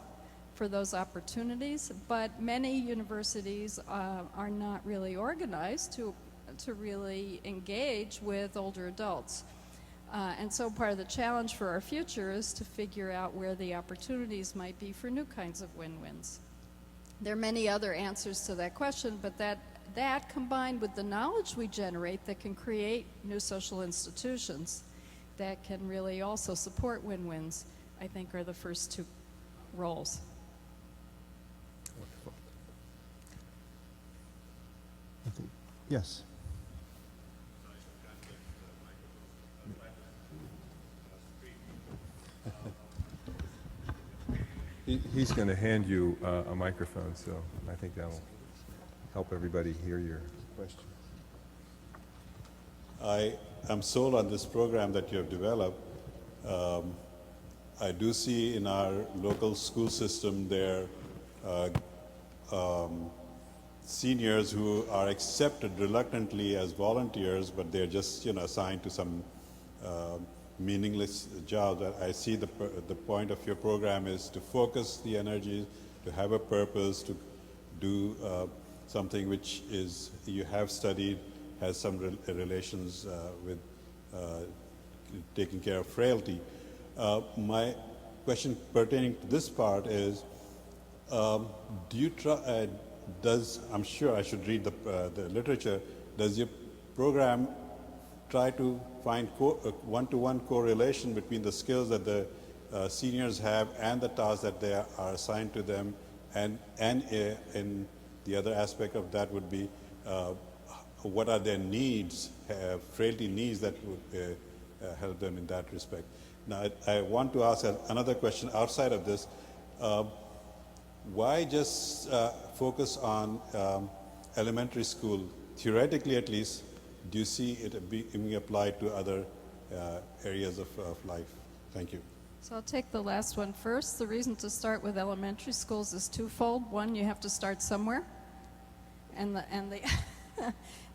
for those opportunities, but many universities are not really organized to really engage with older adults. And so part of the challenge for our future is to figure out where the opportunities might be for new kinds of win-wins. There are many other answers to that question, but that combined with the knowledge we generate that can create new social institutions that can really also support win-wins, I think are the first two roles. Wonderful. Yes. He's going to hand you a microphone, so I think that'll help everybody hear your question. I am sold on this program that you have developed. I do see in our local school system there seniors who are accepted reluctantly as volunteers, but they're just assigned to some meaningless job. I see the point of your program is to focus the energy, to have a purpose, to do something which is you have studied, has some relations with taking care of frailty. My question pertaining to this part is, do you try? I'm sure I should read the literature. Does your program try to find one-to-one correlation between the skills that the seniors have and the tasks that they are assigned to them, and in the other aspect of that would be what are their needs, frailty needs that would help them in that respect. Now, I want to ask another question outside of this. Why just focus on elementary school? Theoretically, at least, do you see it being applied to other areas of life? Thank you. So I'll take the last one first. The reason to start with elementary schools is twofold. One, you have to start somewhere, and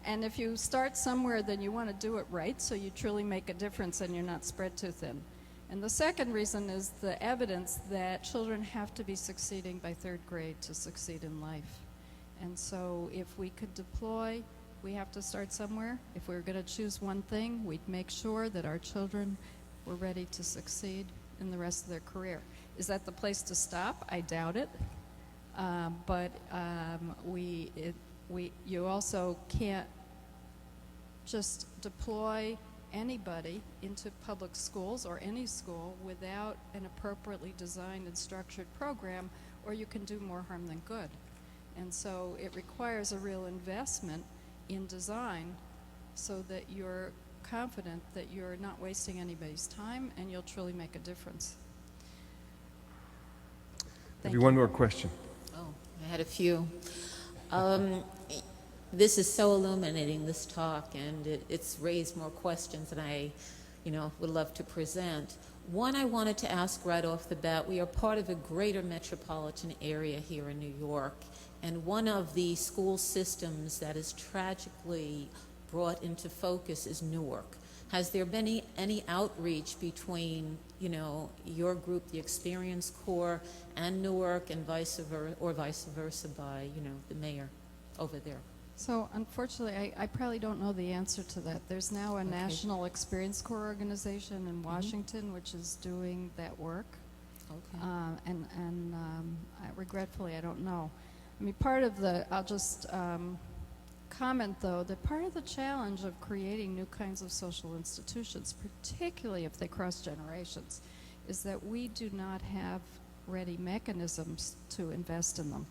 if you start somewhere, then you want to do it right, so you truly make a difference and you're not spread too thin. And the second reason is the evidence that children have to be succeeding by third grade to succeed in life. And so if we could deploy, we have to start somewhere. If we were going to choose one thing, we'd make sure that our children were ready to succeed in the rest of their career. Is that the place to stop? I doubt it. But you also can't just deploy anybody into public schools or any school without an appropriately designed and structured program, or you can do more harm than good. And so it requires a real investment in design so that you're confident that you're not wasting anybody's time and you'll truly make a difference. Maybe one more question. Oh, I had a few. This is so illuminating, this talk, and it's raised more questions than I, would love to present. One I wanted to ask right off the bat, we are part of a greater metropolitan area here in New York, and one of the school systems that is tragically brought into focus is Newark. Has there been any outreach between, you know, your group, the ExperienceCore, and Newark, and vice versa by, you know, the mayor over there? So unfortunately, I probably don't know the answer to that. There's now a national ExperienceCore organization in Washington which is doing that work. Okay. Regretfully, I don't know. I mean, part of the, I'll just comment though, that part of the challenge of creating new kinds of social institutions, particularly if they cross generations, is that we do not have ready mechanisms to invest in them.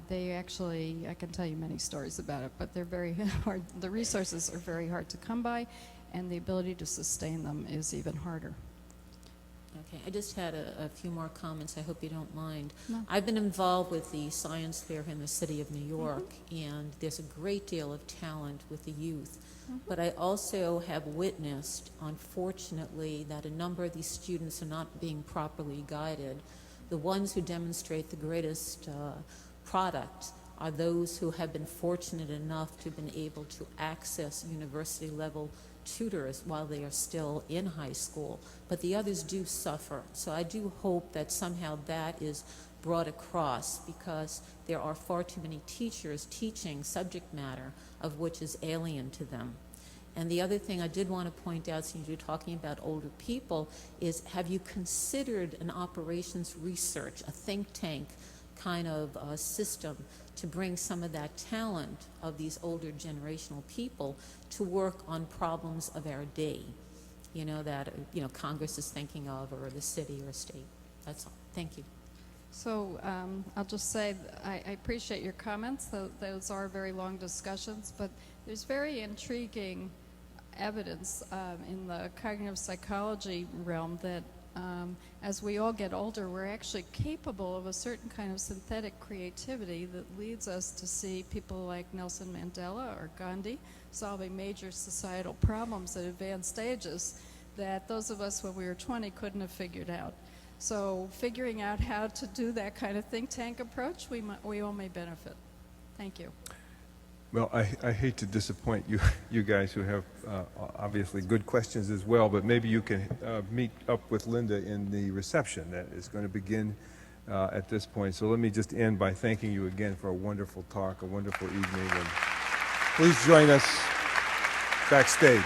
They actually, I can tell you many stories about it, but they're very hard, the resources are very hard to come by, and the ability to sustain them is even harder. Okay, I just had a few more comments. I hope you don't mind. No. I've been involved with the science fair in the city of New York, and there's a great deal of talent with the youth. But I also have witnessed, unfortunately, that a number of these students are not being properly guided. The ones who demonstrate the greatest product are those who have been fortunate enough to have been able to access university-level tutors while they are still in high school, but the others do suffer. So I do hope that somehow that is brought across, because there are far too many teachers teaching subject matter of which is alien to them. And the other thing I did want to point out, since you're talking about older people, is have you considered an operations research, a think tank kind of system to bring some of that talent of these older generational people to work on problems of our day, you know, that, you know, Congress is thinking of, or the city or state. That's all. Thank you. So I'll just say I appreciate your comments. Those are very long discussions, but there's very intriguing evidence in the cognitive psychology realm that as we all get older, we're actually capable of a certain kind of synthetic creativity that leads us to see people like Nelson Mandela or Gandhi solving major societal problems at advanced stages that those of us when we were 20 couldn't have figured out. So figuring out how to do that kind of think tank approach, we all may benefit. Thank you. Well, I hate to disappoint you guys who have obviously good questions as well, but maybe you can meet up with Linda in the reception that is going to begin at this point. So let me just end by thanking you again for a wonderful talk, a wonderful evening, and please join us backstage.